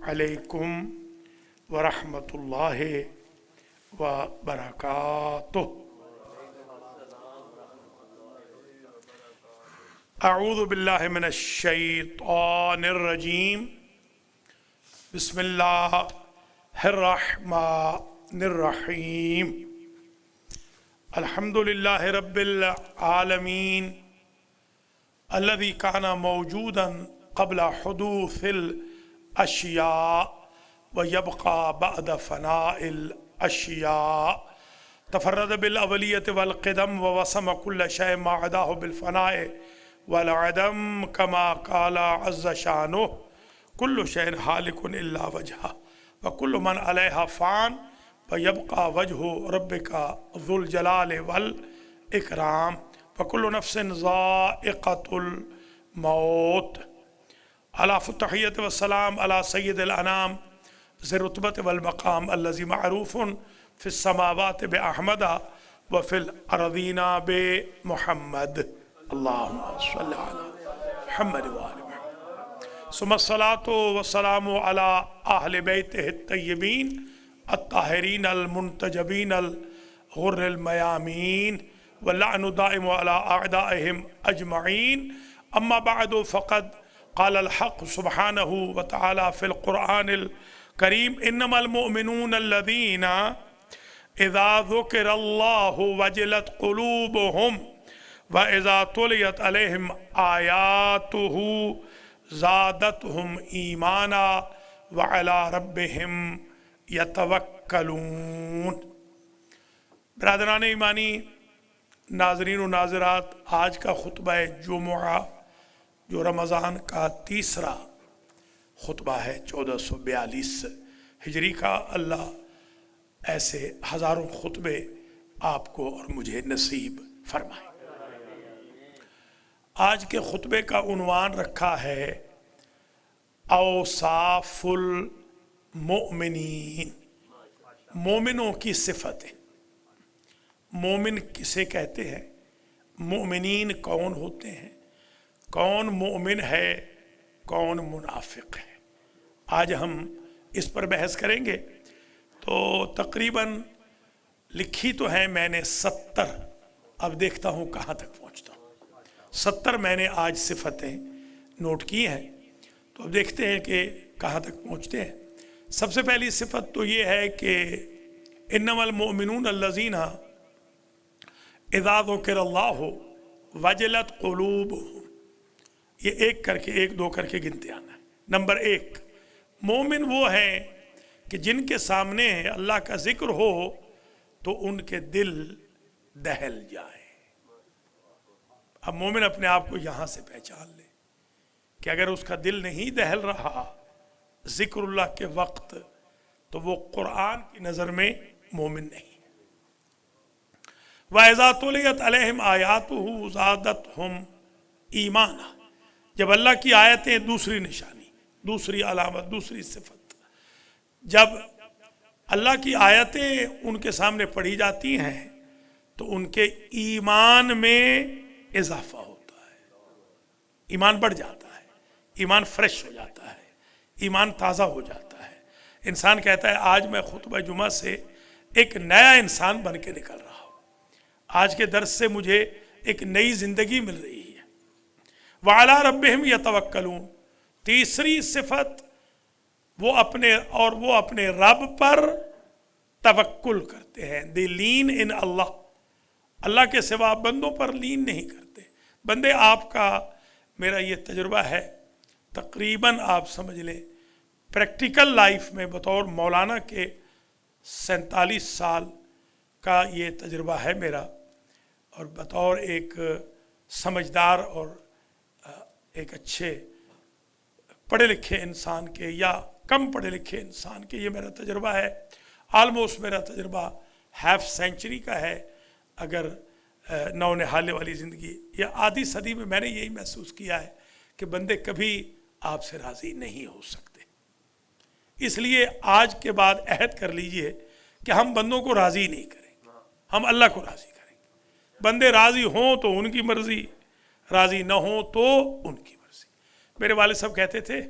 अलैकुम वरहमतुल्लाहि व बरकातुह। अऊज़ु बिल्लाहि मिनश शैतानिर रजीम। बिस्मिल्लाहिर रहमानिर रहीम। अल्हम्दुलिल्लाहि रब्बिल आलमीन अल्लज़ी काना मौजूदन क़ब्ला हुदूसिल अशिया व यबक़ा बअद फ़नाइल अशिया तफ़र्रद बिल अवलियत वल क़िदम व वसम कुल्ल शै मा अदाहु बिल फ़नाए वल अदम कमा क़ाला अज़्ज़ शानुहु कुल्लु शैइन हालिकुन इल्ला वजहा व कुल्लु मन अलैहा फ़ान व यबक़ा वजहु रब्बिका ज़ुल जलाल वल इकराम व कुल्लु नफ्सिन ज़ाइक़तुल मौत। अला फ़ुत्तहियत व सलाम अला सय्यिदिल अनाम ज़ि रुतबत वल मक़ाम अल्लज़ी मअरूफ़ुन फ़िस समावात बि अहमदा व फ़िल अर्ज़ीना बि मुहम्मद। अल्लाहुम्मा सल्लि अला मुहम्मद व आलि मुहम्मद। सुम्मा सलातो व सलामु अला अहलि बैतिहि तय्यबीन अत्ताहिरीन अल मुंतजबीन अल गुर्रिल मयामीन व लअनु दाइमु अला अअदाइहिम अजमईन। अम्मा बअदु फ़क़द क़ाल अल हक़ सुब्हानहु व तआला फ़िल क़ुरआनिल करीम इन्नमल मुअमिनून अल्लज़ीना इज़ा ज़ुकिरल्लाहु वजिलत क़ुलूबुहुम व इज़ा तुलियत अलैहिम आयातुहु ज़ादतहुम ईमाना व अला रब्बिहिम यतवक्कलून। बिरादरान ईमानी, नाज़रीन व नाज़रात, आज का खुतबा जुमुआ जो रमज़ान का तीसरा खुतबा है 1442 हिजरी का, अल्लाह ऐसे हज़ारों खुतबे आपको और मुझे नसीब फरमाए। आज के खुतबे का उन्वान रखा है औसाफुल मोमिनीन, मोमिनों की सिफतें। मोमिन किसे कहते हैं, मोमिनीन कौन होते हैं, कौन मोमिन है, कौन मुनाफिक है, आज हम इस पर बहस करेंगे। तो तकरीबन लिखी तो है मैंने 70, अब देखता हूँ कहाँ तक पहुँचता हूँ। 70 मैंने आज सिफतें नोट की हैं, तो अब देखते हैं कि कहाँ तक पहुँचते हैं। सबसे पहली सिफत तो ये है कि इन्नमल मोमिनून अल्लज़ीना इज़ा ज़ुकिरल्लाहु वजलत क़ुलूबुहुम, ये एक करके, एक दो करके गिनते आना है। नंबर 1, मोमिन वो हैं कि जिनके सामने अल्लाह का जिक्र हो तो उनके दिल दहल जाए। अब मोमिन अपने आप को यहाँ से पहचान ले कि अगर उसका दिल नहीं दहल रहा जिक्रुल्लाह के वक्त, तो वो कुरान की नज़र में मोमिन नहीं। वइज़ा तुलियत अलैहिम आयातुहु ज़ादतहुम ईमाना, जब अल्लाह की आयतें, दूसरी निशानी, दूसरी अलामत, दूसरी सिफत, जब अल्लाह की आयतें उनके सामने पढ़ी जाती हैं तो उनके ईमान में इजाफा होता है, ईमान बढ़ जाता है, ईमान फ्रेश हो जाता है, ईमान ताज़ा हो जाता है। इंसान कहता है आज मैं खुतबा जुमा से एक नया इंसान बन के निकल रहा हूँ, आज के दर्स से मुझे एक नई ज़िंदगी मिल रही है। व अला रब्बिहिम यतवक्कलून, तीसरी सिफत वो अपने रब पर तवक्कुल करते हैं। दे लीन इन अल्लाह, अल्लाह के सिवा बंदों पर लीन नहीं करते। बंदे, आपका मेरा ये तजुर्बा है, तकरीबन आप समझ लें प्रैक्टिकल लाइफ में बतौर मौलाना के 47 साल का ये तजुर्बा है मेरा, और बतौर एक समझदार और एक अच्छे पढ़े लिखे इंसान के या कम पढ़े लिखे इंसान के ये मेरा तजुर्बा है। आलमोस्ट मेरा तजुर्बा हाफ सेंचुरी का है। अगर नौ निहाले वाली ज़िंदगी या आधी सदी में मैंने यही महसूस किया है कि बंदे कभी आपसे राज़ी नहीं हो सकते। इसलिए आज के बाद अहद कर लीजिए कि हम बंदों को राज़ी नहीं करेंगे, हम अल्लाह को राज़ी करेंगे। बंदे राज़ी हों तो उनकी मर्ज़ी, राज़ी न हो तो उनकी मर्ज़ी। मेरे वालिद साहब कहते थे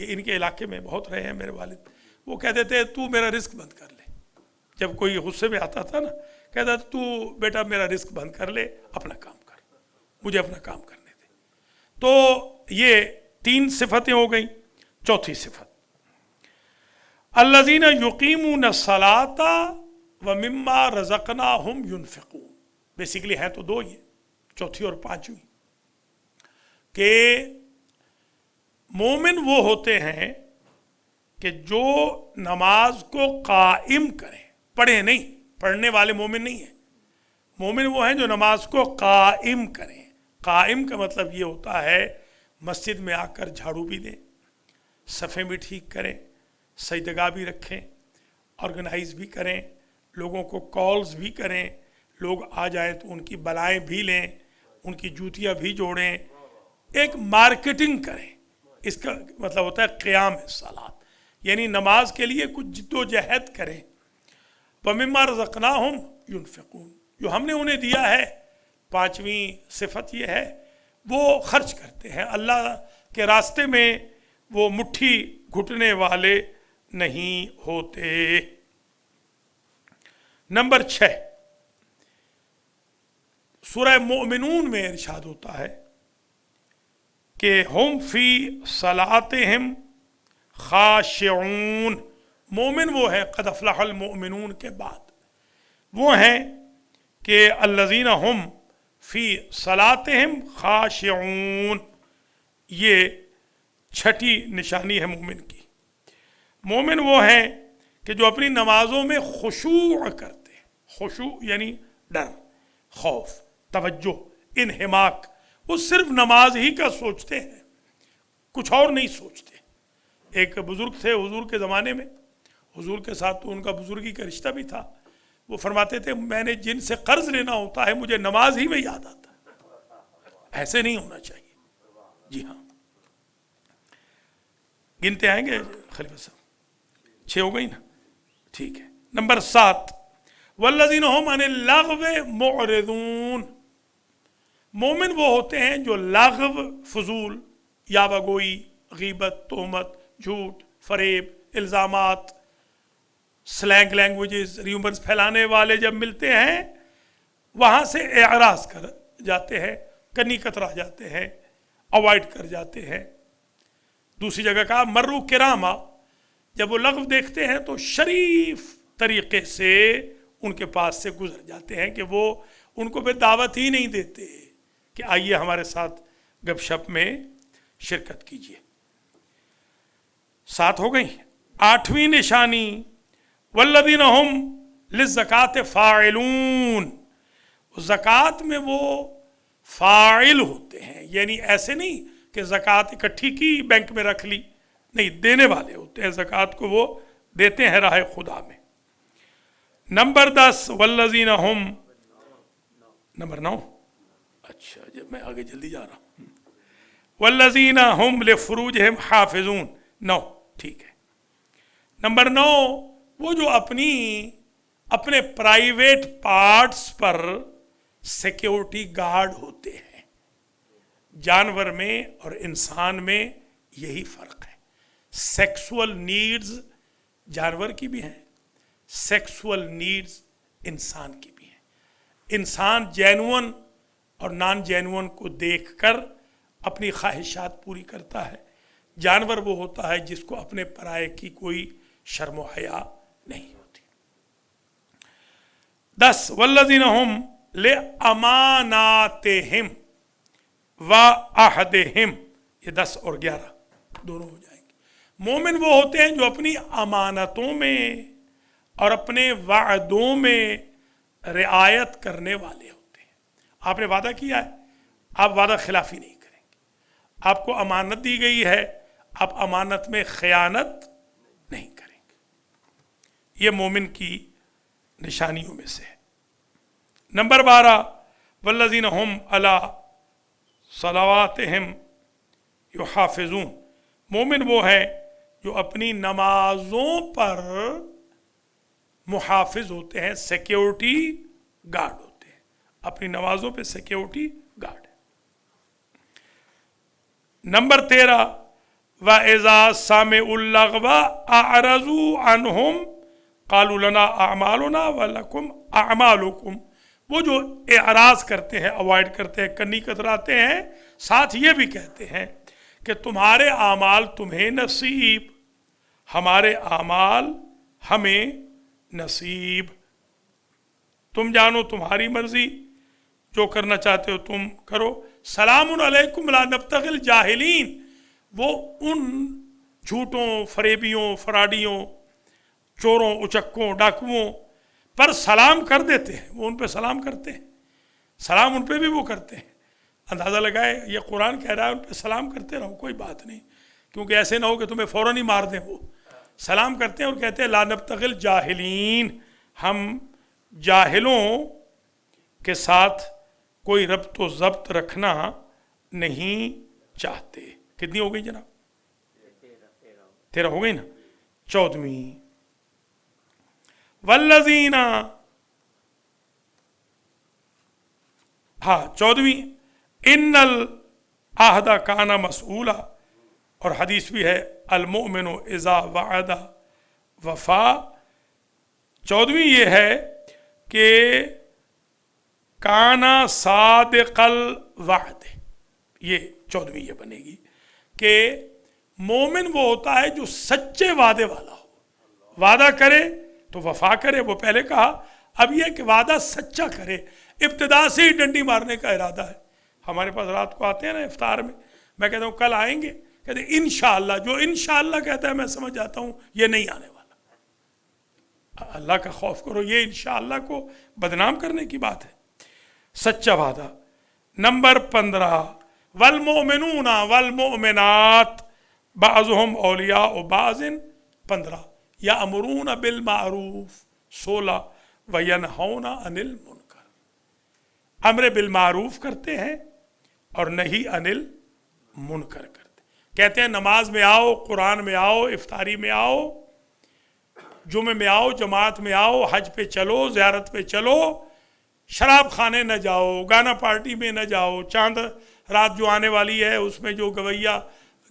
یہ ان کے علاقے میں بہت رہے ہیں میرے والد. وہ کہتے تھے تو میرا رزق بند کر لے. جب کوئی غصے میں آتا تھا نا کہتا تھا تو بیٹا میرا رزق بند کر لے, اپنا کام کر, مجھے اپنا کام کرنے دے. تو یہ 3 صفتیں ہو گئیں. چوتھی صفت الذین یقیمون الصلاۃ ومما رزقناہم ینفقون. بیسیکلی ہیں تو 2 ہی, چوتھی اور 5ویں, کہ مومن وہ ہوتے ہیں کہ جو نماز کو قائم کریں, پڑھیں نہیں, پڑھنے والے مومن نہیں ہیں. مومن وہ ہیں جو نماز کو قائم کریں. قائم کا مطلب یہ ہوتا ہے مسجد میں آ کر جھاڑو بھی دیں, صفیں بھی ٹھیک کریں, سجدگاہ بھی رکھیں, آرگنائز بھی کریں, لوگوں کو کالز بھی کریں, لوگ آ جائیں تو ان کی بلائیں بھی لیں, ان کی جوتیاں بھی جوڑیں, ایک مارکیٹنگ کریں. اس کا مطلب ہوتا ہے قیام الصلاۃ, یعنی نماز کے لیے کچھ جد و جہد کریں. وَمِمَّا رَزَقْنَاهُمْ يُنْفِقُونَ, جو ہم نے انہیں دیا ہے, 5ویں صفت یہ ہے وہ خرچ کرتے ہیں اللہ کے راستے میں, وہ مٹھی گھٹنے والے نہیں ہوتے. نمبر 6 سورہ مومنون میں ارشاد ہوتا ہے کہ ہم فی صلاتہم خاشعون. مومن وہ ہیں, قد افلح المؤمنون کے بعد وہ ہیں کہ الذین ہم فی صلاتہم خاشعون. یہ 6ٹھی نشانی ہے مومن کی. مومن وہ ہیں کہ جو اپنی نمازوں میں خشوع کرتے ہیں. خشوع یعنی ڈر, خوف, توجہ, انہماک. وہ صرف نماز ہی کا سوچتے ہیں, کچھ اور نہیں سوچتے. ایک بزرگ تھے حضور کے زمانے میں, حضور کے ساتھ تو ان کا بزرگی کا رشتہ بھی تھا. وہ فرماتے تھے میں نے جن سے قرض لینا ہوتا ہے مجھے نماز ہی میں یاد آتا. ایسے نہیں ہونا چاہیے. جی ہاں, گنتے آئیں گے خلیفہ صاحب؟ 6 ہو گئی نا, ٹھیک ہے. نمبر 7 والذین هم عن اللغو معرضون. مومن وہ ہوتے ہیں جو لغو, فضول, یاوہ گوئی, غیبت, تہمت, جھوٹ, فریب, الزامات, سلینگ لینگویجز, ریومرز پھیلانے والے جب ملتے ہیں وہاں سے اعراض کر جاتے ہیں, کنی کترا جاتے ہیں, اوائڈ کر جاتے ہیں. دوسری جگہ کہا مرو کراما, جب وہ لغو دیکھتے ہیں تو شریف طریقے سے ان کے پاس سے گزر جاتے ہیں, کہ وہ ان کو پھر دعوت ہی نہیں دیتے کہ آئیے ہمارے ساتھ گپ شپ میں شرکت کیجیے. 7 ہو گئی. 8ویں نشانی والذین ہم للزکاۃ فاعلون. زکوٰۃ میں وہ فاعل ہوتے ہیں, یعنی ایسے نہیں کہ زکوٰۃ اکٹھی کی بینک میں رکھ لی, نہیں, دینے والے ہوتے ہیں. زکوٰۃ کو وہ دیتے ہیں راہ خدا میں. نمبر 10 والذین ہم, نمبر 9, اچھا جب میں آگے جلدی جا رہا ہوں. والذین ہم لفروجہم حافظون. 9, ٹھیک ہے. نمبر 9 وہ جو اپنے پرائیویٹ پارٹس پر سیکیورٹی گارڈ ہوتے ہیں. جانور میں اور انسان میں یہی فرق ہے. سیکسول نیڈز جانور کی بھی ہیں, سیکسول نیڈز انسان کی بھی ہیں. انسان جینون اور نان جینون کو دیکھ کر اپنی خواہشات پوری کرتا ہے. جانور وہ ہوتا ہے جس کو اپنے پرائے کی کوئی شرم و حیا نہیں ہوتی. 10 والذین ہم لأماناتہم وعہدہم. یہ 10 اور 11 دونوں ہو جائیں گے. مومن وہ ہوتے ہیں جو اپنی امانتوں میں اور اپنے وعدوں میں رعایت کرنے والے ہوتے ہیں. آپ نے وعدہ کیا ہے, آپ وعدہ خلافی نہیں کریں گے. آپ کو امانت دی گئی ہے, آپ امانت میں خیانت نہیں کریں گے. یہ مومن کی نشانیوں میں سے ہے. نمبر 12 والذین ہم علی صلواتہم یحافظون. مومن وہ ہے جو اپنی نمازوں پر محافظ ہوتے ہیں, سیکیورٹی گارڈ ہوتے ہیں. اپنی نمازوں پہ سیکیورٹی گارڈ. نمبر 13 وَإِذَا سَمِعُوا اللَّغْوَ أَعْرَضُوا عَنْهُمْ قَالُوا لَنَا أَعْمَالُنَا وَلَكُمْ أَعْمَالُكُمْ، وہ جو اعراض کرتے ہیں، اوائڈ کرتے ہیں، کنی کتراتے ہیں، ساتھ یہ بھی کہتے ہیں کہ تمہارے اعمال تمہیں نصیب، ہمارے اعمال ہمیں نصیب، تم جانو تمہاری مرضی، جو کرنا چاہتے ہو تم کرو۔ سلام علیکم لا نبتغی الجاہلین، وہ ان جھوٹوں، فریبیوں، فراڈیوں، چوروں، اچکوں، ڈاکوؤں پر سلام کر دیتے ہیں، وہ ان پہ سلام کرتے ہیں، سلام ان پہ بھی وہ کرتے ہیں۔ اندازہ لگائے یہ قرآن کہہ رہا ہے ان پہ سلام کرتے رہو، کوئی بات نہیں، کیونکہ ایسے نہ ہو کہ تمہیں فوراً ہی مار دیں۔ وہ سلام کرتے ہیں اور کہتے ہیں لا نبتغی الجاہلین، ہم جاہلوں کے ساتھ کوئی ربط و ضبط رکھنا نہیں چاہتے۔ کتنی ہو گئی جناب؟ 13 ہو گئی نا۔ 14ویں والذین، ہاں 14ویں ان العہد کان مسئولا، اور حدیث بھی ہے المؤمن اذا وعد وفا۔ 14ویں یہ ہے کہ کانا صادق الوعد، یہ 14ویں یہ بنے گی کہ مومن وہ ہوتا ہے جو سچے وعدے والا ہو، وعدہ کرے تو وفا کرے، وہ پہلے کہا، اب یہ کہ وعدہ سچا کرے، ابتدا سے ہی ڈنڈی مارنے کا ارادہ ہے۔ ہمارے پاس رات کو آتے ہیں نا افطار میں کہتا ہوں کل آئیں گے، کہتے ہیں انشاءاللہ، جو انشاءاللہ کہتا ہے میں سمجھ جاتا ہوں یہ نہیں آنے والا۔ اللہ کا خوف کرو، یہ انشاءاللہ کو بدنام کرنے کی بات ہے۔ سچا وعدہ۔ نمبر 15 والمؤمنون والمؤمنات بعضهم اولیاء بعض، 15 یأمرون بالمعروف، 16 وینہون عن المنکر، امر بالمعروف کرتے ہیں اور نہیں عن المنکر کرتے۔ کہتے ہیں نماز میں آؤ، قرآن میں آؤ، افطاری میں آؤ، جمعے میں آؤ، جماعت میں آؤ، حج پہ چلو، زیارت پہ چلو، شراب خانے نہ جاؤ، گانا پارٹی میں نہ جاؤ، چاند رات جو آنے والی ہے اس میں جو گویا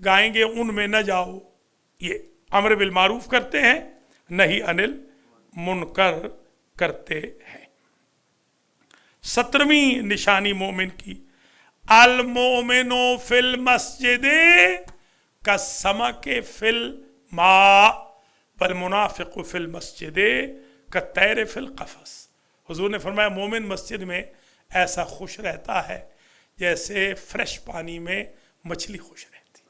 گائیں گے ان میں نہ جاؤ۔ یہ امر بالمعروف کرتے ہیں، نہیں عن المنکر کرتے ہیں۔ 17ویں نشانی مومن کی المؤمن فی المسجد کالسمک فی الماء والمنافق فی المسجد کالطیر فی القفص۔ حضور نے فرمایا مومن مسجد میں ایسا خوش رہتا ہے جیسے فریش پانی میں مچھلی خوش رہتی،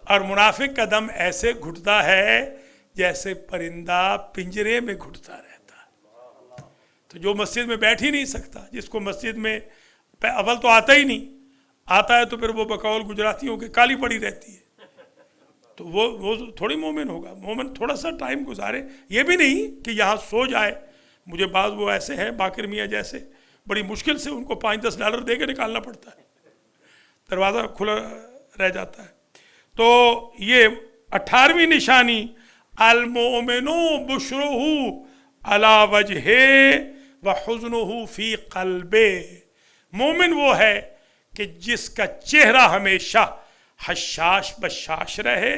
اور منافق کا دم ایسے گھٹتا ہے جیسے پرندہ پنجرے میں گھٹتا رہتا ہے۔ تو جو مسجد میں بیٹھ ہی نہیں سکتا، جس کو مسجد میں اول تو آتا ہی نہیں، آتا ہے تو پھر وہ بقول گجراتیوں کے کالی پڑی رہتی ہے، تو وہ تھوڑی مومن ہوگا۔ مومن تھوڑا سا ٹائم گزارے، یہ بھی نہیں کہ یہاں سو جائے۔ مجھے بعض وہ ایسے ہیں باقر میاں جیسے، بڑی مشکل سے ان کو $5-10 دے کے نکالنا پڑتا ہے، دروازہ کھلا رہ جاتا ہے۔ تو یہ 18ویں نشانی المؤمن بشرہ علی وجہ وحزنہ فی قلبہ، مومن وہ ہے کہ جس کا چہرہ ہمیشہ حشاش بشاش رہے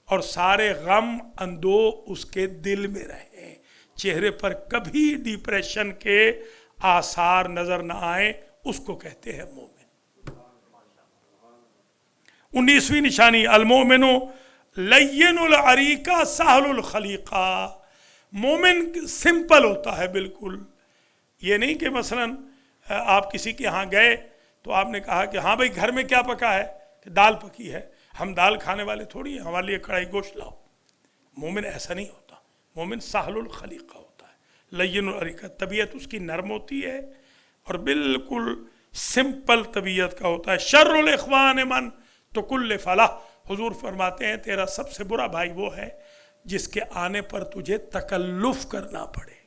اور سارے غم اندو اس کے دل میں رہے، چہرے پر کبھی ڈپریشن کے آثار نظر نہ آئے، اس کو کہتے ہیں مومن۔ 19ویں نشانی المؤمن لین العریقہ سہل الخلیقہ، مومن سمپل ہوتا ہے بالکل۔ یہ نہیں کہ مثلا آپ کسی کے ہاں گئے تو آپ نے کہا کہ ہاں بھائی گھر میں کیا پکا ہے، کہ دال پکی ہے، ہم دال کھانے والے تھوڑی ہیں، ہمارے لیے کڑھائی گوشت لاؤ۔ مومن ایسا نہیں ہوتا، مومن سہل الخلیقہ ہوتا ہے، لین العریقہ، طبیعت اس کی نرم ہوتی ہے اور بالکل سمپل طبیعت کا ہوتا ہے۔ شر الاخوان من تو کل فلاح، حضور فرماتے ہیں تیرا سب سے برا بھائی وہ ہے جس کے آنے پر تجھے تکلف کرنا پڑے۔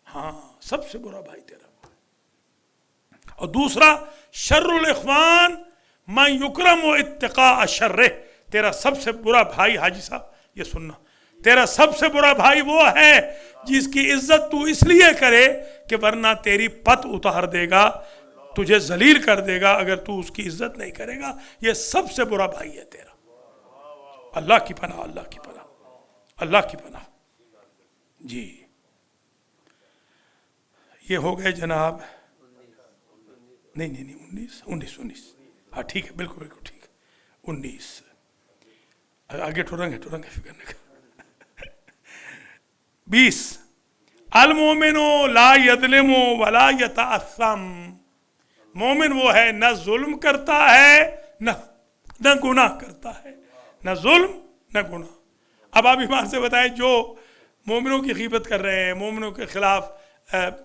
ہاں سب سے برا بھائی تیرا۔ اور دوسرا شر الاخوان من یکرم اتقاء شرہ، تیرا سب سے برا بھائی، حاجی صاحب یہ سننا، تیرا سب سے برا بھائی وہ ہے جس کی عزت تو اس لیے کرے کہ ورنہ تیری پت اتار دے گا، تجھے ذلیل کر دے گا اگر تو اس کی عزت نہیں کرے گا. یہ سب سے برا بھائی ہے تیرا. اللہ کی پناہ، اللہ کی پناہ، اللہ کی پناہ. جی یہ ہو گئے جناب. نہیں 19. ہاں ٹھیک ہے، بالکل بالکل ٹھیک ہے. 19 آگے ٹورنگ ہے فکر نہیں کر. 20 المومن لا یظلم ولا یتعثم. مومن وہ ہے نہ ظلم کرتا ہے نہ گناہ کرتا ہے. نہ ظلم نہ گناہ. اب آپ ایمان سے بتائیں، جو مومنوں کی غیبت کر رہے ہیں، مومنوں کے خلاف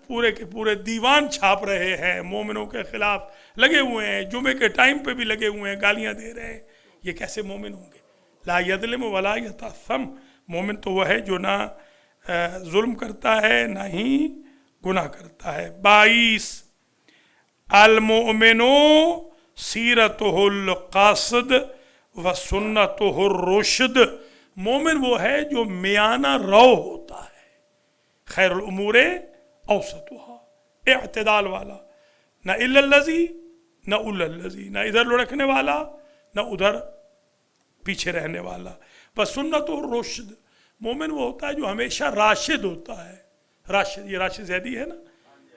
پورے کے پورے دیوان چھاپ رہے ہیں، مومنوں کے خلاف لگے ہوئے ہیں، جمعے کے ٹائم پہ بھی لگے ہوئے ہیں، گالیاں دے رہے ہیں، یہ کیسے مومن ہوں گے؟ لا یظلم ولا یتعثم. مومن تو وہ ہے جو نہ ظلم کرتا ہے نہ ہی گناہ کرتا ہے. 22 المؤمن سیرتہ القاصد و سنتہ الرشد. مومن وہ ہے جو میانہ رو ہوتا ہے. خیر الامور اوسطها، اعتدال والا، نہ الا الذی نہ الا الذی، نہ ادھر لڑکنے والا نہ ادھر پیچھے رہنے والا. بس سنت اور رشد. مومن وہ ہوتا ہے جو ہمیشہ راشد ہوتا ہے. راشد، یہ راشد زیدی ہے نا،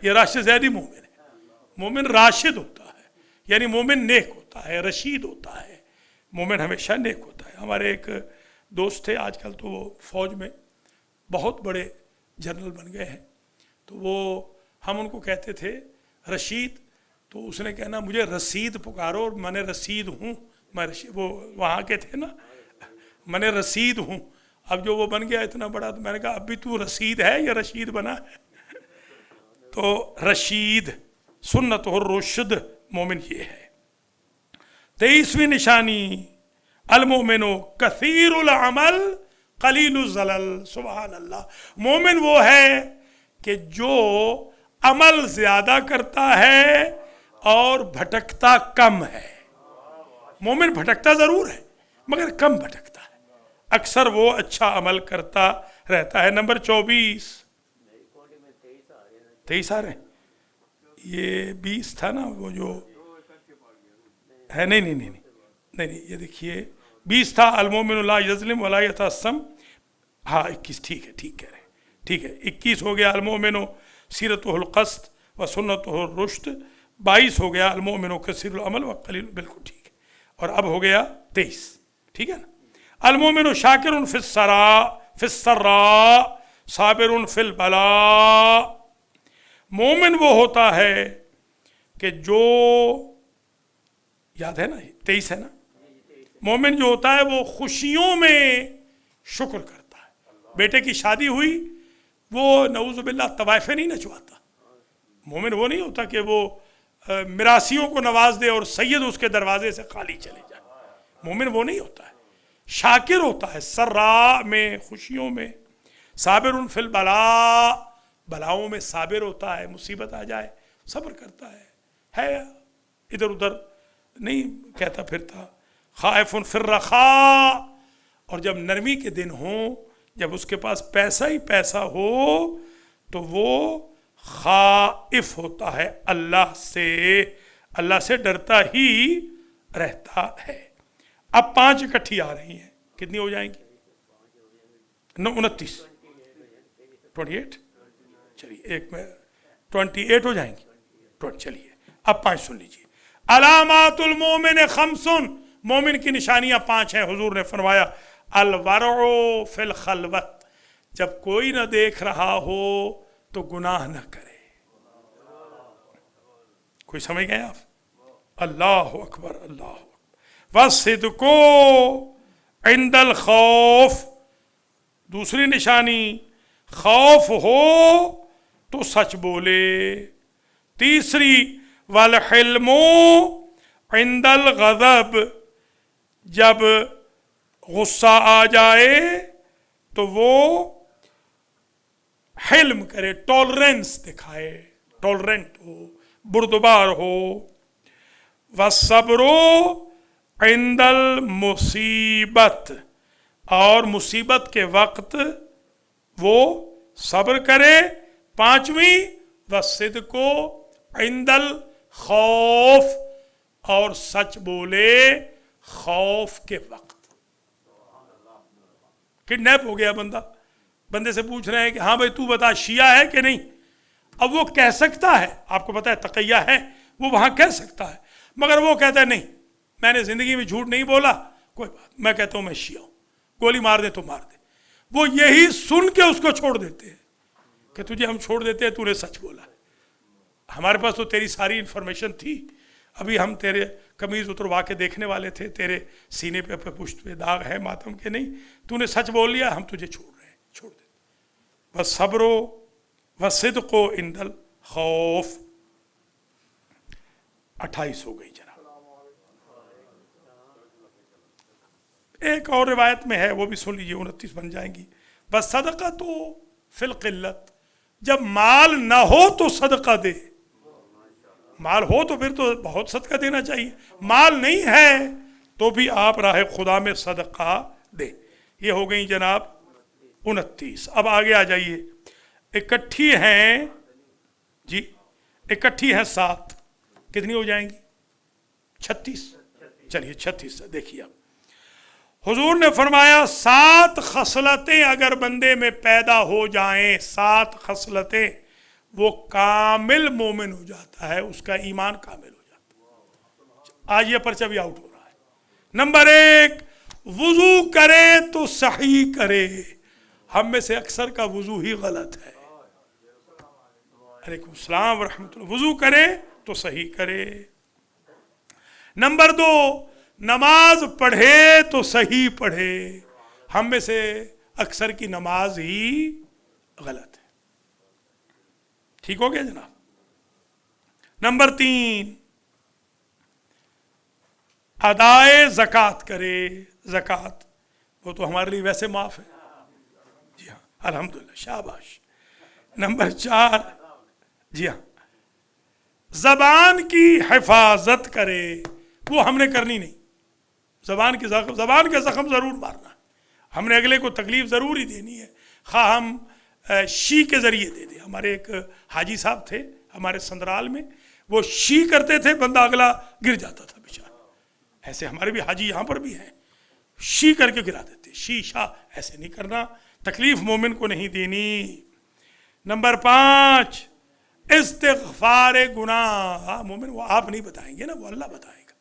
یہ راشد زیدی مومن ہے. مومن راشد ہوتا ہے، یعنی مومن نیک ہوتا ہے، رشید ہوتا ہے. مومن ہمیشہ نیک ہوتا ہے. ہمارے ایک دوست تھے، آج کل تو وہ فوج میں بہت بڑے جنرل بن گئے ہیں. تو وہ ہم ان کو کہتے تھے رشید، تو اس نے کہنا مجھے رسید پکارو، اور میں نے رسید ہوں. میں وہ وہاں کے تھے نا، میں نے رسید ہوں. اب جو وہ بن گیا اتنا بڑا، تو میں نے کہا اب بھی تو رسید ہے یا رشید بنا ہے؟ تو رشید، سنت اور رشد، مومن یہ ہے. 23ویں نشانی المومن کثیر العمل قلیل الزلل. سبحان اللہ. مومن وہ ہے کہ جو عمل زیادہ کرتا ہے اور بھٹکتا کم ہے. مومن بھٹکتا ضرور ہے مگر کم بھٹکتا ہے. اکثر وہ اچھا عمل کرتا رہتا ہے. نمبر 24. 23 آ رہے ہیں، یہ 20 تھا نا وہ جو ہے. نہیں یہ دیکھیے 20 تھا المومن لا یظلم ولا یتعثم. ہاں 21 ٹھیک ہے، ٹھیک کہہ رہے ہیں، ٹھیک ہے. 21 ہو گیا المومن سیرتہ القصد و سنتہ الرشد. 22 ہو گیا المومن کثیر العمل و قلیل. بالکل ٹھیک ہے. اور اب ہو گیا 23. ٹھیک ہے نا. المومن شاکر فی السراء صابر فی البلاء. مومن وہ ہوتا ہے کہ جو، یاد ہے نا 23 ہے نا، مومن جو ہوتا ہے وہ خوشیوں میں شکر کرتا ہے. بیٹے کی شادی ہوئی، وہ نعوذ باللہ طوائفیں نہیں نچواتا. مومن وہ نہیں ہوتا کہ وہ میراثیوں کو نواز دے اور سید اس کے دروازے سے خالی چلے جائے. مومن وہ نہیں ہوتا ہے. شاکر ہوتا ہے سراء میں، خوشیوں میں. صابر فی البلاء، بلاؤں میں صابر ہوتا ہے. مصیبت آ جائے صبر کرتا ہے ادھر ادھر نہیں کہتا پھرتا. خائف فی الرخاء، اور جب نرمی کے دن ہوں، جب اس کے پاس پیسہ ہی پیسہ ہو، تو وہ خائف ہوتا ہے اللہ سے ڈرتا ہی رہتا ہے. اب 5 اکٹھی آ رہی ہیں، کتنی ہو جائیں گی؟ 29 28. چلیے ایک میں 28 ہو جائیں گی. چلیے اب 5 سن لیجیے. علامات المومن 5. مومن کی نشانیاں 5 ہیں. حضور نے فرمایا الورع فی الخلوت، جب کوئی نہ دیکھ رہا ہو تو گناہ نہ کرے. کوئی سمجھ گئے آپ؟ اللہ اکبر، اللہ اکبر. والصدق عند الخوف. دوسری نشانی، خوف ہو تو سچ بولے. تیسری والحلم عند الغضب، جب غصہ آ جائے تو وہ حلم کرے، ٹالرنس دکھائے، ٹالرنٹ ہو، بردبار ہو. والصبر عند المصیبت، اور مصیبت کے وقت وہ صبر کرے. 5ویں والصدق عند खौफ, और सच बोले खौफ के वक्त। किडनैप हो गया बंदा, बंदे से पूछ रहे हैं कि हाँ भाई तू बता शिया है कि नहीं। अब वो कह सकता है, आपको पता है तक़िया है, वो वहां कह सकता है, मगर वो कहता है नहीं मैंने जिंदगी में झूठ नहीं बोला, कोई बात, मैं कहता हूं मैं शिया हूं, गोली मार दे तो मार दे। वो यही सुन के उसको छोड़ देते हैं कि तुझे हम छोड़ देते हैं, तूने सच बोला है, हमारे पास तो तेरी सारी इंफॉर्मेशन थी, अभी हम तेरे कमीज उतरवा के देखने वाले थे, तेरे सीने पे पुष्ट पे दाग है मातम के, नहीं तूने सच बोल लिया, हम तुझे छोड़ रहे हैं, छोड़ दे। बस सब्रो व सिद्को इंदल खौफ। 28 हो गई जनाब। एक और रिवायत में है, वो भी सुन लीजिए, 29 बन जाएंगी। बस सदका तो फिल किल्लत, जब माल ना हो तो सदका दे, माल हो तो फिर तो बहुत सदका देना चाहिए, माल नहीं है तो भी आप राह खुदा में सदका दे। ये हो गई जनाब 29। अब आगे आ जाइए। इकट्ठी हैं जी, इकट्ठी हैं 7, कितनी हो जाएंगी? 36। चलिए 36 देखिए। अब हुजूर ने फरमाया 7 खसलतें अगर बंदे में पैदा हो जाएं, 7 खसलतें, वो कामिल मोमिन हो जाता है, उसका ईमान कामिल हो जाता है। आज ये पर्चा भी आउट हो रहा है। नंबर 1, वुजू करे तो सही करे। हम में से अक्सर का वुजू ही गलत है। अलैकुम सलाम व रहमतुल्लाह। वुजू करे तो सही करे। नंबर 2, नमाज पढ़े तो सही पढ़े। हम में से अक्सर की नमाज ही गलत है। ठीक हो गया जनाब। नंबर 3, अदाए ज़कात करे। ज़कात वो तो हमारे लिए वैसे माफ है, जी हाँ अल्हम्दुलिल्लाह, शाबाश। नंबर 4, जी हाँ, ज़बान की हिफाजत करे। वो हमने करनी नहीं। ज़बान के ज़ख्म ज़रूर मारना है, हमने अगले को तकलीफ ज़रूर ही देनी है, खा हम शी के ज़रिए दे दे। हमारे एक हाजी साहब थे हमारे संदराल में, वो शी करते थे, बंदा अगला गिर जाता था बेचारा। ऐसे हमारे भी हाजी यहाँ पर भी हैं, शी करके गिरा देते। शी शाह ऐसे नहीं करना, तकलीफ मोमिन को नहीं देनी। नंबर 5, इस्तिग़फ़ार गुनाह। मोमिन वो आप नहीं बताएंगे ना, वो अल्लाह बताएगा।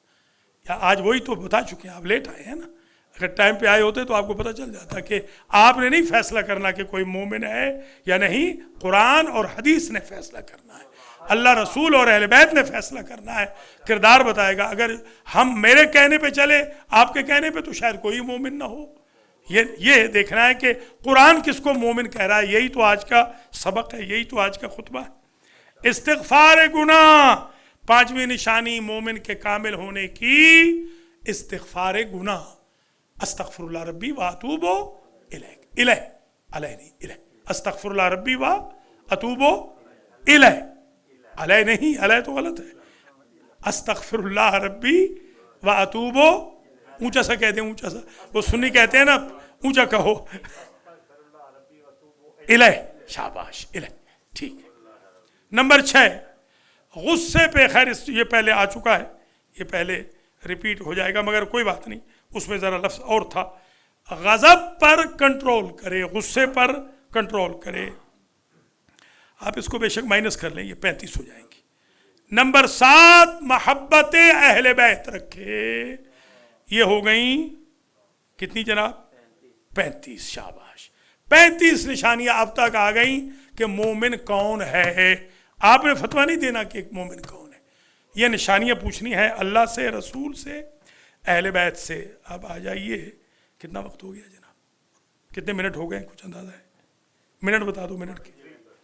या आज वही तो बता चुके हैं, आप लेट आए हैं ना, अगर टाइम पे आए होते तो आपको पता चल जाता कि आपने नहीं फैसला करना कि कोई मोमिन है या नहीं, कुरान और हदीस ने फैसला करना है, अल्लाह रसूल और अहले बैत ने फैसला करना है, किरदार बताएगा। अगर हम मेरे कहने पे चले, आपके कहने पे, तो शायद कोई मोमिन ना हो। ये देखना है कि कुरान किसको मोमिन कह रहा है। यही तो आज का सबक है, यही तो आज का खुतबा है। इस्तिग़फ़ार गुनाह, 5वीं निशानी मोमिन के कामिल होने की, इस्तिग़फ़ार गुनाह। अस्तग़फ़िरुल्लाह रब्बी व अतूबु इलैह। इलैह, अलैह नहीं, इलैह। अस्तग़फ़िरुल्लाह रब्बी व अतूबु इलैह। अलैह नहीं, अलैह तो गलत है। अस्तग़फ़िरुल्लाह रब्बी व अतूबु, ऊंचा सा कहते हैं, ऊंचा सा, वो सुन्नी कहते हैं ना, ऊंचा कहो। इलैह, शाबाश, इलैह, ठीक है। नंबर 6, गुस्से पे, खैर ये पहले आ चुका है, ये पहले रिपीट हो जाएगा, मगर कोई बात नहीं, उसमें ज़रा लफ्ज़ और था। गज़ब पर कंट्रोल करे, गुस्से पर कंट्रोल करे। आप इसको बेशक माइनस कर लें, ये 35 हो जाएंगी। नंबर 7, मोहब्बत अहले बैत रखे। ये हो गई कितनी जनाब? 35, शाबाश। 35 निशानियां अब तक आ गई कि मोमिन कौन है। आपने फतवा नहीं देना कि एक मोमिन कौन है, ये निशानियां पूछनी है अल्लाह से, रसूल से, अहले बैत से। अब आ जाइए, कितना वक्त हो गया जनाब? कितने मिनट हो गए, कुछ अंदाजा है? मिनट बता दो, मिनट की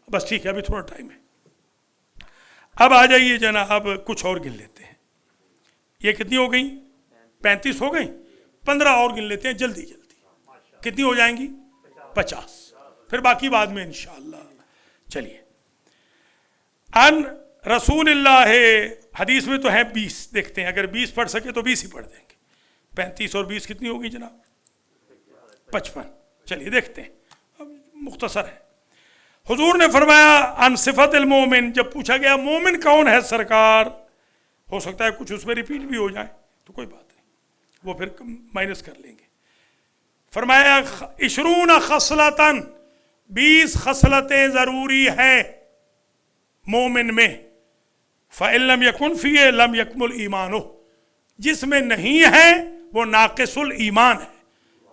बस, ठीक है, अभी थोड़ा टाइम है। अब आ जाइए जनाब, कुछ और गिन लेते हैं। ये कितनी हो गई? 35 हो गई। 15 और गिन लेते हैं जल्दी जल्दी। कितनी हो जाएंगी? 50। फिर बाकी बाद में इंशाअल्लाह। चलिए, अन रसूलिल्लाह, हदीस में तो है 20, देखते हैं, अगर 20 पढ़ सके तो 20 ही पढ़ देंगे। 35 और 20 कितनी होगी जनाब? 55। चलिए देखते हैं, अब मुख्तसर है। हुजूर ने फरमाया अन सिफत अल मोमिन, जब पूछा गया मोमिन कौन है सरकार, ہو سکتا ہے کچھ اس میں ریپیٹ بھی ہو جائے تو کوئی بات نہیں، وہ پھر مائنس کر لیں گے۔ فرمایا 20 خصلتاً، 20 خصلتیں ضروری ہیں مومن میں، فَإِن لَمْ يَكُنْ فِيهِ لَمْ يَكْمُلْ إِيمَانُهُ، جس میں نہیں ہے وہ ناقص الایمان ہے،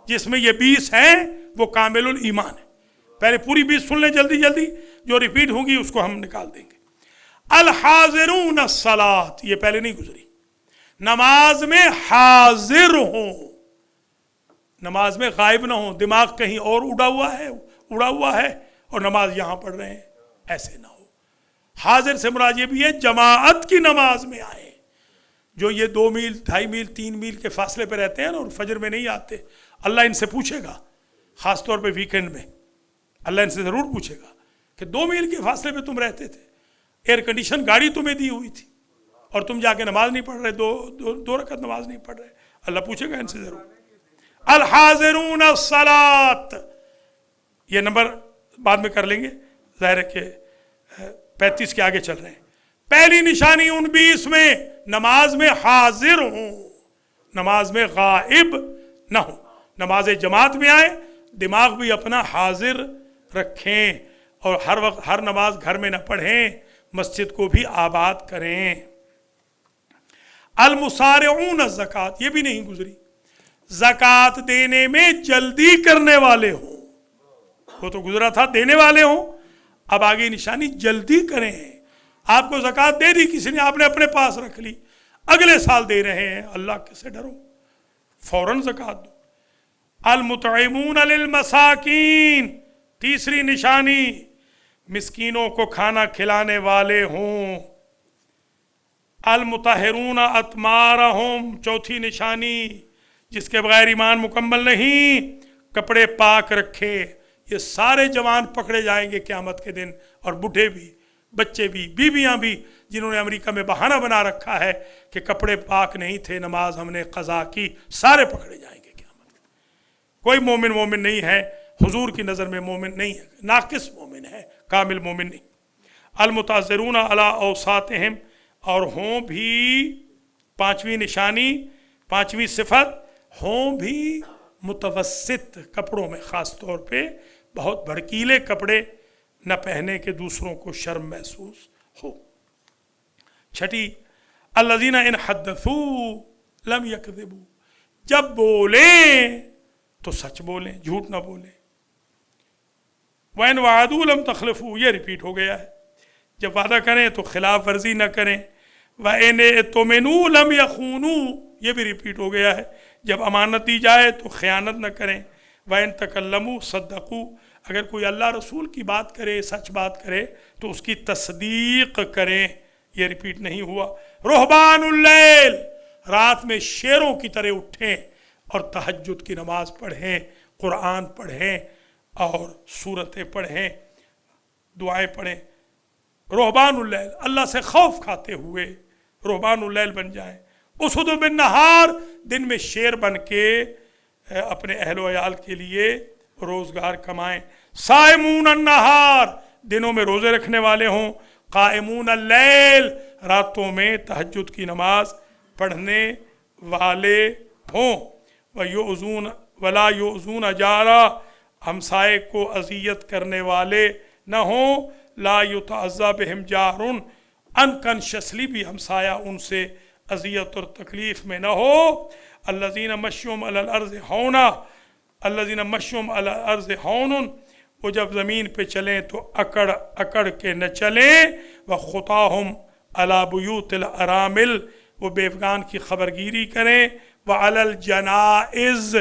جس میں یہ 20 ہیں وہ کامل الایمان ہے۔ پہلے پوری 20 سن لیں جلدی جلدی، جو ریپیٹ ہوں گی اس کو ہم نکال دیں گے۔ الحاضرون الصلاۃ، یہ پہلے نہیں گزری، نماز میں حاضر ہوں، نماز میں غائب نہ ہوں، دماغ کہیں اور اڑا ہوا ہے اور نماز یہاں پڑھ رہے ہیں، ایسے نہ ہو۔ حاضر سے مراد یہ بھی ہے جماعت کی نماز میں آئے، جو یہ 2 میل 2.5 میل 3 میل کے فاصلے پہ رہتے ہیں اور فجر میں نہیں آتے، اللہ ان سے پوچھے گا، خاص طور پہ ویکنڈ میں اللہ ان سے ضرور پوچھے گا کہ 2 میل کے فاصلے پہ تم رہتے تھے، ایئر کنڈیشن گاڑی تمہیں دی ہوئی تھی اور تم جا کے نماز نہیں پڑھ رہے، دو رکعت نماز نہیں پڑھ رہے، اللہ پوچھے گا ان سے ضرور۔ الحاضرون الصلاۃ، یہ نمبر بعد میں کر لیں گے، ظاہر ہے کہ 35 کے آگے چل رہے ہیں۔ پہلی نشانی ان 20 میں نماز میں حاضر ہوں، نماز میں غائب نہ ہوں، نماز جماعت میں آئے، دماغ بھی اپنا حاضر رکھیں اور ہر وقت ہر نماز گھر میں نہ پڑھیں، مسجد کو بھی آباد کریں۔ المسارعون الزکوٰۃ، یہ بھی نہیں گزری، زکوٰۃ دینے میں جلدی کرنے والے ہوں، وہ تو گزرا تھا دینے والے ہوں، اب آگے نشانی جلدی کریں۔ آپ کو زکوٰۃ دے دی کسی نے، آپ نے اپنے پاس رکھ لی، اگلے سال دے رہے ہیں، اللہ سے ڈرو، فوراً زکوٰۃ دو۔ المطعمون للمساکین، تیسری نشانی مسکینوں کو کھانا کھلانے والے ہوں۔ المطہرون اطمارہم، چوتھی نشانی جس کے بغیر ایمان مکمل نہیں، کپڑے پاک رکھے۔ یہ سارے جوان پکڑے جائیں گے قیامت کے دن، اور بڈھے بھی، بچے بھی، بیویاں بھی، جنہوں نے امریکہ میں بہانہ بنا رکھا ہے کہ کپڑے پاک نہیں تھے، نماز ہم نے قضا کی، سارے پکڑے جائیں گے قیامت کے دن۔ کوئی مومن نہیں ہے، حضور کی نظر میں مومن نہیں ہے، ناقص مومن ہے، کامل مومن نہیں۔ المتعذرون علی اوساطہم، اور ہوں بھی 5ویں نشانی، 5ویں صفت، ہوں بھی متوسط کپڑوں میں، خاص طور پہ بہت بھڑکیلے کپڑے نہ پہنے کہ دوسروں کو شرم محسوس ہو۔ 6، الذین ان حدثوا لم یکذبوا، جب بولیں تو سچ بولیں، جھوٹ نہ بولیں۔ وَإِنْ وَعَدُوا لَمْ تَخْلِفُوا، یہ ریپیٹ ہو گیا ہے، جب وعدہ کریں تو خلاف ورزی نہ کریں۔ وَإِنْ اؤْتُمِنُوا لَمْ يَخُونُوا، یہ بھی ریپیٹ ہو گیا ہے، جب امانت دی جائے تو خیانت نہ کریں۔ وَإِنْ تَكَلَّمُوا صَدَّقُوا، اگر کوئی اللہ رسول کی بات کرے، سچ بات کرے تو اس کی تصدیق کریں، یہ ریپیٹ نہیں ہوا۔ رہبان اللیل، رات میں شیروں کی طرح اٹھیں اور تہجد کی نماز پڑھیں، قرآن پڑھیں اور سورتیں پڑھیں، دعائیں پڑھیں۔ رہبان اللیل، اللہ سے خوف کھاتے ہوئے رہبان اللیل بن جائیں۔ اسود بالنہار، دن میں شیر بن کے اپنے اہل و عیال کے لیے روزگار کمائیں۔ صائمون النہار، دنوں میں روزے رکھنے والے ہوں۔ قائمون اللیل، راتوں میں تہجد کی نماز پڑھنے والے ہوں۔ وَيُؤْذُونَ وَلَا يُؤْذُونَ جَارًا، ہمسائے کو اذیت کرنے والے نہ ہوں۔ لا یتعزیٰ بہم جار، انکانشیسلی بھی ہمسایہ ان سے اذیت اور تکلیف میں نہ ہو۔ الذین مشیہم علی الارض ہونا، الذین مشیہم علی الارض ہون، وہ جب زمین پہ چلیں تو اکڑ اکڑ کے نہ چلیں۔ وخطاہم علی بیوت الارامل، وہ بیوگان کی خبرگیری کریں۔ وعلی الجنائز،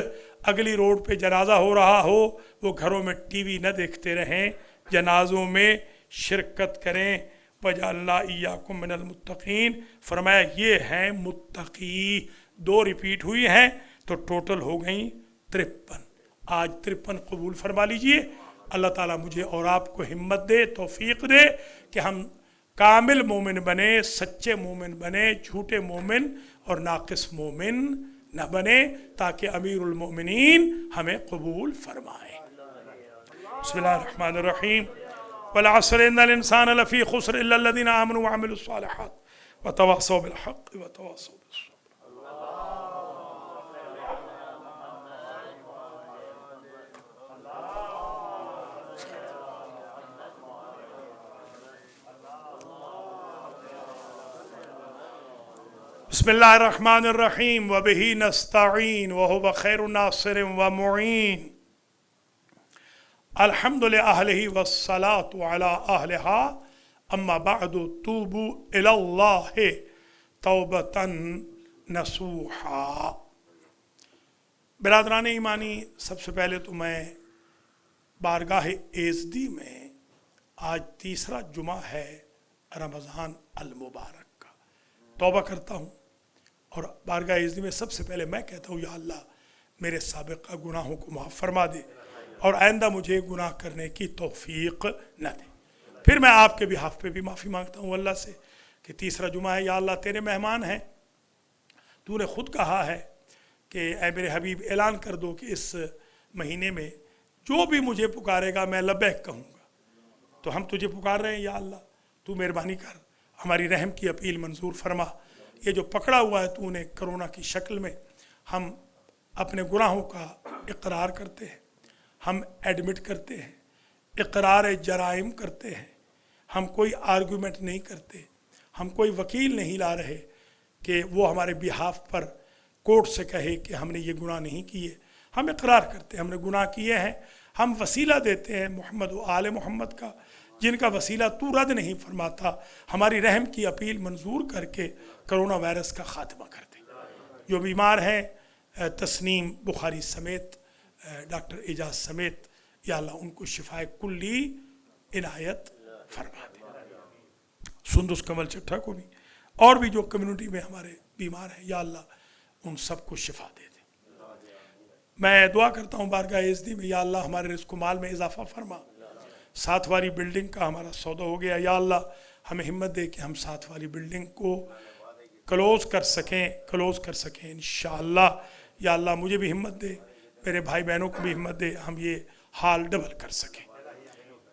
اگلی روڈ پہ جنازہ ہو رہا ہو وہ گھروں میں ٹی وی نہ دیکھتے رہیں، جنازوں میں شرکت کریں۔ وَجَعَلْنَا إِيَّاكُمْ مِنَ الْمُتَّقِينَ، فرمایا یہ ہیں متقی۔ 2 ریپیٹ ہوئی ہیں تو ٹوٹل ہو گئیں 53۔ آج 53 قبول فرما لیجئے۔ اللہ تعالیٰ مجھے اور آپ کو ہمت دے، توفیق دے کہ ہم کامل مومن بنے، سچے مومن بنے، جھوٹے مومن اور ناقص مومن نہ بنے، تاکہ امیر المومنین ہمیں قبول فرمائے۔ بسم اللہ الرحمن الرحیم۔ والعصر ان الانسان لفی خسر الا الذین آمنوا وعملوا الصالحات व तवासौ बिल हक़ व तवासौ बिस सब्र। बिस्मिल्लाहिर्रहमानिर्रहीम व बिही नस्तईन व हुव खैरुन नासिरिन व मुईन। अल्हम्दुलिल्लाहि अहलिही वस्सलातु अला अहलिहा अम्मा बअदु तूबू इलल्लाहि तौबतन नसूहा। बिरादरान ईमानी, सबसे पहले तो मैं बारगाह एज़दी में आज तीसरा जुमा है रमज़ान अल मुबारक का, तौबा करता हूँ और बारगाह एज़दी में सबसे पहले मैं कहता हूँ, या अल्लाह मेरे साबिक़ा गुनाहों को माफ़ फरमा दे और आइंदा मुझे गुनाह करने की तौफ़ीक़ न दे। फिर मैं आपके बिहाफ़ पे भी माफ़ी मांगता हूँ अल्लाह से कि तीसरा जुमा है, या अल्लाह तेरे मेहमान हैं, तूने ख़ुद कहा है कि ऐ मेरे हबीब ऐलान कर दो कि इस महीने में जो भी मुझे पुकारेगा मैं लब्बैक कहूँगा। तो हम तुझे पुकार रहे हैं, या अल्लाह तू मेहरबानी कर, हमारी रहम की अपील मंजूर फरमा। ये जो पकड़ा हुआ है तूने कोरोना की शक्ल में, हम अपने गुनाहों का इकरार करते हैं, हम एडमिट करते हैं, इकरार जराइम करते हैं, हम कोई आर्गूमेंट नहीं करते, हम कोई वकील नहीं ला रहे कि वो हमारे बिहाफ पर कोर्ट से कहे कि हमने ये गुनाह नहीं किए। हम इकरार करते हैं हमने गुनाह किए हैं, हम वसीला देते हैं मोहम्मद व आले मोहम्मद का, जिनका वसीला तू रद्द नहीं फरमाता। हमारी रहम की अपील मंजूर करके कोरोना वायरस का ख़ात्मा कर दे। जो बीमार हैं, तस्नीम बुखारी समेत, डॉक्टर एजाज समेत, या अल्लाह उनको शिफाए कुल्ली इनायत फरमा दे। सुंदुस कमल चट्ठा को भी, और भी जो कम्युनिटी में हमारे बीमार हैं, या अल्लाह उन सबको शिफा दे दे। मैं दुआ करता हूँ बारगाह एज़दी में, या अल्लाह हमारे रिज़्क़ माल में इजाफ़ा फरमा। 7 वाली बिल्डिंग का हमारा सौदा हो गया, या अल्लाह हमें हिम्मत दे कि हम 7 वाली बिल्डिंग को क्लोज़ कर सकें इंशाअल्लाह। या अल्लाह मुझे भी हिम्मत दे, मेरे भाई बहनों को भी हिम्मत दे, हम ये हाल डबल कर सकें।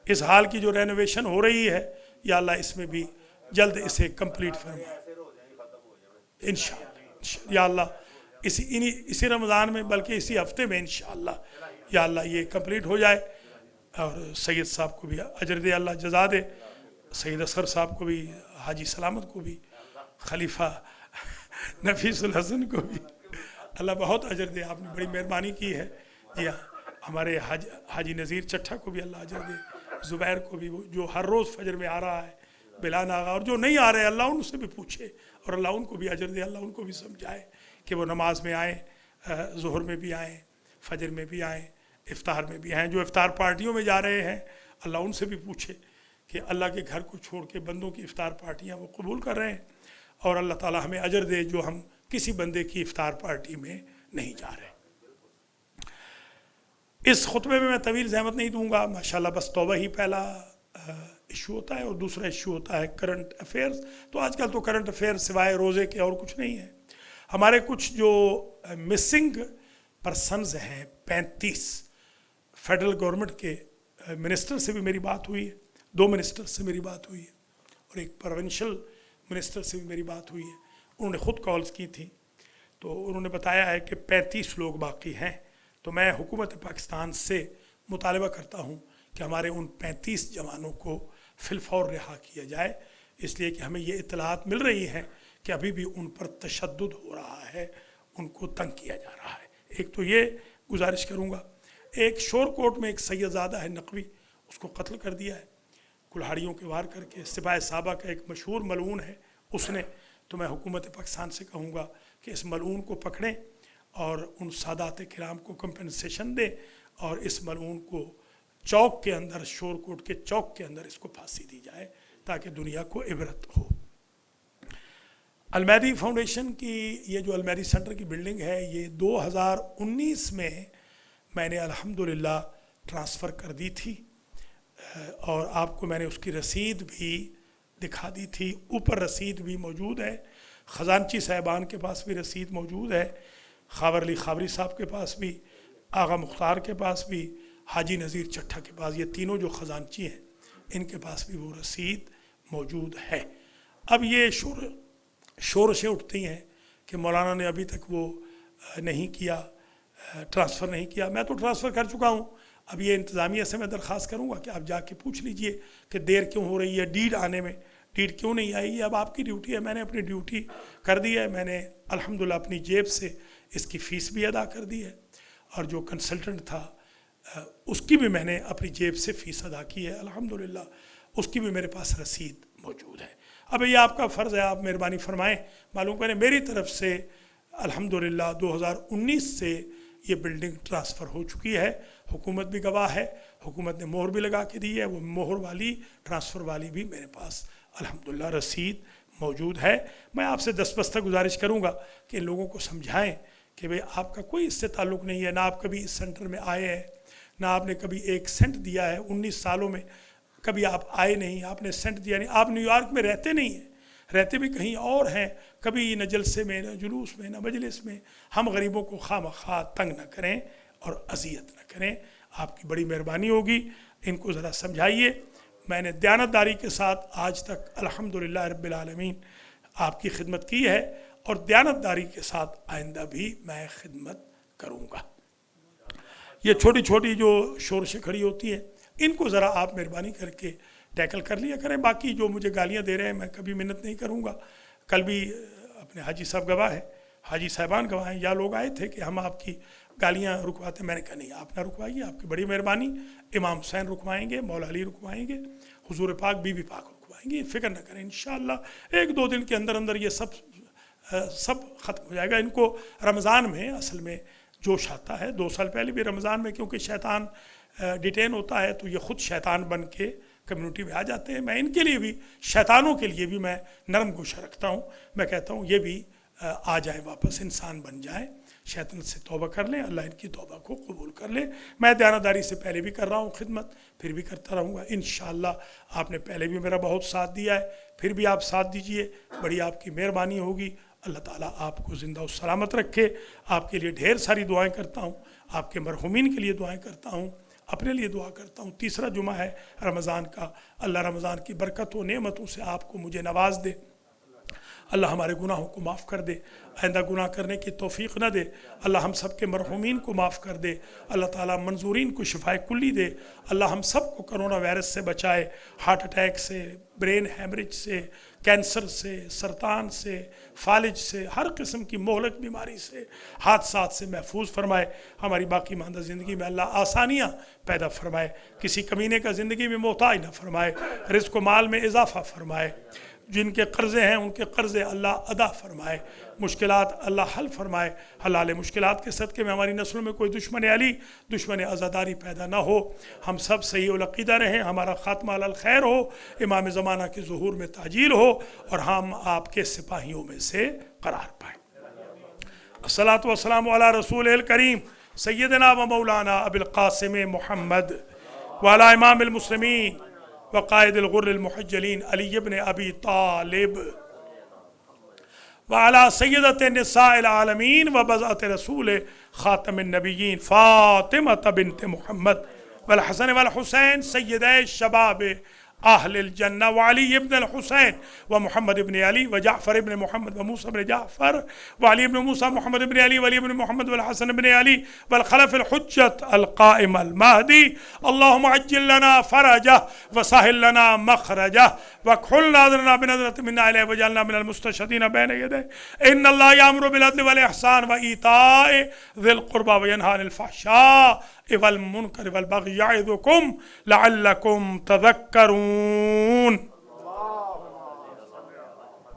इस हाल की जो रेनोवेशन हो रही है, या अल्लाह इसमें भी जल्द इसे कंप्लीट फरमा इंशाअल्लाह। या अल्लाह इसी रमज़ान में, बल्कि इसी हफ्ते में इंशाअल्लाह, या अल्लाह ये कंप्लीट हो जाए। और सैयद साहब को भी अजर दे, अल्लाह जज़ा दे। सैयद असगर साहब को भी, हाजी सलामत को भी, खलीफा नफीसुल हसन को भी अल्लाह बहुत अजर दे, आपने बड़ी मेहरबानी की है। जी हाँ, हमारे हाजी नज़ीर चट्ठा को भी अल्लाह अजर दे, ज़ुबैर को भी, वो जो हर रोज़ फजर में आ रहा है, बिलाल आगा, और जो नहीं आ रहे अल्लाह उनसे भी पूछे और अल्लाह उनको भी अजर दे, अल्लाह उनको भी समझाए कि वो नमाज में आएँ, ज़ोहर में भी आएँ, फजर में भी आएँ, इफ्तार में भी आएँ। जो इफ्तार पार्टियों में जा रहे हैं अल्लाह उनसे भी पूछे कि अल्लाह के घर को छोड़ के बंदों की इफ्तार पार्टियाँ वो कबूल कर रहे हैं, और अल्लाह ताला हमें अजर दे जो हम किसी बंदे की इफ्तार पार्टी में नहीं जा रहे। इस खुतबे में मैं तवील ज़हमत नहीं दूंगा, माशाल्लाह बस तौबा ही पहला इशू होता है, और दूसरा इशू होता है करंट अफेयर्स। तो आजकल तो करंट अफेयर्स सिवाय रोज़े के और कुछ नहीं है। हमारे कुछ जो मिसिंग पर्सनस हैं 35, फेडरल गवर्नमेंट के मिनिस्टर से भी मेरी बात हुई है, 2 मिनिस्टर से मेरी बात हुई है, और एक प्रोविंशियल मिनिस्टर से भी मेरी बात हुई है। उन्होंने ख़ुद कॉल्स की थी, तो उन्होंने बताया है कि 35 लोग बाकी हैं। तो मैं हुकूमत पाकिस्तान से मुतालबा करता हूँ कि हमारे उन 35 जवानों को फिलफौर रिहा किया जाए, इसलिए कि हमें ये इत्तलात मिल रही हैं कि अभी भी उन पर तशद्दुद हो रहा है, उनको तंग किया जा रहा है। एक तो ये गुजारिश करूँगा। एक शोरकोट में एक सैयदज़ादा है नकवी, उसको कत्ल कर दिया है कुल्हाड़ियों के वार करके। सिपाही साहबा का एक मशहूर मलऊन है उसने। तो मैं हुकूमत पाकिस्तान से कहूँगा कि इस मलऊन को पकड़ें और उन सादात किराम को कंपनसेशन दें, और इस मलऊन को चौक के अंदर, शोरकोट के चौक के अंदर इसको फांसी दी जाए ताकि दुनिया को इबरत हो। अलमैदी फाउंडेशन की ये जो अलमैदी सेंटर की बिल्डिंग है, ये 2019 में मैंने अल्हम्दुलिल्लाह ट्रांसफ़र कर दी थी, और आपको मैंने उसकी रसीद भी दिखा दी थी। ऊपर रसीद भी मौजूद है, ख़जानची साहिबान के पास भी रसीद मौजूद है, खावर अली खाबरी साहब के पास भी, आगा मुख्तार के पास भी, हाजी नज़ीर चट्ठा के पास, ये तीनों जो ख़जानची हैं इनके पास भी वो रसीद मौजूद है। अब ये शोरशें उठती हैं कि मौलाना ने अभी तक वो नहीं किया, ट्रांसफ़र नहीं किया। मैं तो ट्रांसफ़र कर चुका हूँ। अब ये इंतज़ामिया से मैं दरख्वास्त करूँगा कि आप जाके पूछ लीजिए कि देर क्यों हो रही है डीड आने में, डीड क्यों नहीं आई। अब आपकी ड्यूटी है, मैंने अपनी ड्यूटी कर दी है। मैंने अल्हम्दुलिल्लाह अपनी जेब से इसकी फ़ीस भी अदा कर दी है, और जो कंसल्टेंट था उसकी भी मैंने अपनी जेब से फ़ीस अदा की है अल्हम्दुलिल्लाह, उसकी भी मेरे पास रसीद मौजूद है। अब ये आपका फ़र्ज़ है, आप मेहरबानी फरमाएँ, मालूम करें। मेरी तरफ से अल्हम्दुलिल्लाह 2019 से ये बिल्डिंग ट्रांसफ़र हो चुकी है, हुकूमत भी गवाह है, हुकूमत ने मोहर भी लगा के दी है। वो मोहर वाली, ट्रांसफ़र वाली भी मेरे पास अल्हम्दुलिल्लाह रसीद मौजूद है। मैं आपसे दस्तबस्ता गुजारिश करूँगा कि इन लोगों को समझाएं कि भाई आपका कोई इससे ताल्लुक़ नहीं है, ना आप कभी इस सेंटर में आए हैं, ना आपने कभी एक सेंट दिया है। 19 सालों में कभी आप आए नहीं, आपने सेंट दिया नहीं। आप न्यूयॉर्क में रहते नहीं हैं, रहते भी कहीं और हैं। कभी न जलसे में, न जुलूस में, न मजलिस में हम गरीबों को खामखा तंग न करें और अजियत न करें। आपकी बड़ी मेहरबानी होगी, इनको ज़रा समझाइए। मैंने दयानतदारी के साथ आज तक अल्हम्दुलिल्लाह रब्बिल आलमीन आपकी खिदमत की है, और दयानतदारी के साथ आइंदा भी मैं खिदमत करूँगा। ये छोटी छोटी जो शोरशें खड़ी होती हैं, इनको ज़रा आप मेहरबानी करके टैकल कर लिया करें। बाकी जो मुझे गालियाँ दे रहे हैं, मैं कभी मिन्नत नहीं करूँगा। कल भी अपने हाजी साहब गवाह है, हाजी साहबान गवाह हैं, या लोग आए थे कि हम आपकी गालियाँ रुकवाते। मैंने कहा नहीं, आप ना रुकवाइए, आपकी बड़ी मेहरबानी। इमाम हुसैन रुकवाएंगे, मौला अली रुकवाएंगे, हुजूर पाक, बीबी पाक रुकवाएंगे, फ़िक्र न करें। इंशाअल्लाह 1-2 दिन के अंदर अंदर ये सब ख़त्म हो जाएगा। इनको रमज़ान में असल में जोश आता है। 2 साल पहले भी रमज़ान में, क्योंकि शैतान डिटेन होता है तो ये ख़ुद शैतान बन के कम्युनिटी में आ जाते हैं। मैं इनके लिए भी, शैतानों के लिए भी मैं नरम गोशा रखता हूँ। मैं कहता हूँ ये भी आ जाए, वापस इंसान बन जाए, शैतान से तौबा कर लें, अल्लाह इनकी तौबा को कबूल कर ले। मैं दयानतदारी से पहले भी कर रहा हूँ खिदमत, फिर भी करता रहूँगा इंशाअल्लाह। आपने पहले भी मेरा बहुत साथ दिया है, फिर भी आप साथ दीजिए, बड़ी आपकी मेहरबानी होगी। अल्लाह ताला आपको ज़िंदा और सलामत रखे। आपके लिए ढेर सारी दुआएं करता हूँ, आपके मरहुमीन के लिए दुआएं करता हूँ, अपने लिए दुआ करता हूँ। तीसरा जुमा है रमज़ान का। अल्लाह रमज़ान की बरकत व नेमतों से आपको मुझे नवाज दे। अल्लाह हमारे गुनाहों को माफ़ कर दे, आइंदा गुनाह करने की तौफीक न दे। अल्लाह हम सब के मरहुमीन को माफ़ कर दे। अल्लाह ताला मंजूरीन को शिफाए कुल्ली दे। अल्लाह हम सब को कोरोना वायरस से बचाए, हार्ट अटैक से, ब्रेन हैमरेज से, कैंसर से, सरतान से, फालिज से, हर किस्म की मोहलक बीमारी से, हादसात से महफूज फरमाए। हमारी बाकी मानदा ज़िंदगी में अल्लाह आसानियाँ पैदा फरमाए, किसी कमीने का ज़िंदगी में मोहताज न फरमाए, रिज़्क़ व माल में इजाफ़ा फरमाए। जिनके कर्ज़े हैं उनके कर्ज़े अल्लाह अदा फरमाए, मुश्किलात अल्लाह हल फरमाए। हलाल मुश्किलात के सदक़े में हमारी नस्लों में कोई दुश्मन अली, दुश्मन अज़ादारी पैदा ना हो। हम सब सही उल अक़ीदा रहें, हमारा ख़ात्मा अलल खैर हो, इमाम ज़माना के ज़ुहूर में ताजील हो, और हम आपके सिपाहियों में से करार पाएँ। अस्सलातु वस्सलामु अला रसूलिल करीम सय्यदना व मौलाना अबिल क़ासिम मुहम्मद व अला इमामिल मुस्लिमीन व क़ाइदिल गुर्रिल मुहज्जलीन अली इब्न अबी तालिब व अला सय्यदत निसाइल आलमीन व बज़अत रसूल ख़ातमिन नबिय्यीन फ़ातिमा बिन्त मुहम्मद वल हसन वल हुसैन सय्यदै शबाब अहलिल जन्नह व अली इब्न अल हुसैन व मुहम्मद इब्न अली व जाफ़र इब्न मुहम्मद व मूसा इब्न जाफ़र व अली इब्न मूसा मुहम्मद इब्न अली व अली इब्न मुहम्मद वल हसन इब्न अली वल खलफ़ अल हुज्जत अल क़ाइम अल महदी। अल्लाहुम्मा अज्जिल लना फ़रजह व साहिल लना मख़रजह व खुल नाज़रना बिनज़रत मिन्ना इलैहि व जअलना मिनल मुस्तशहीदीन बैन यदैहि। इन्नल्लाह यअमुरु बिल अदलि वल इहसान व ईताइ ज़िल क़ुरबा व यनहा अनिल फ़हशाइ वल मुनकर वल बग़yi यइज़ुकुम लअल्लकुम तज़क्करून।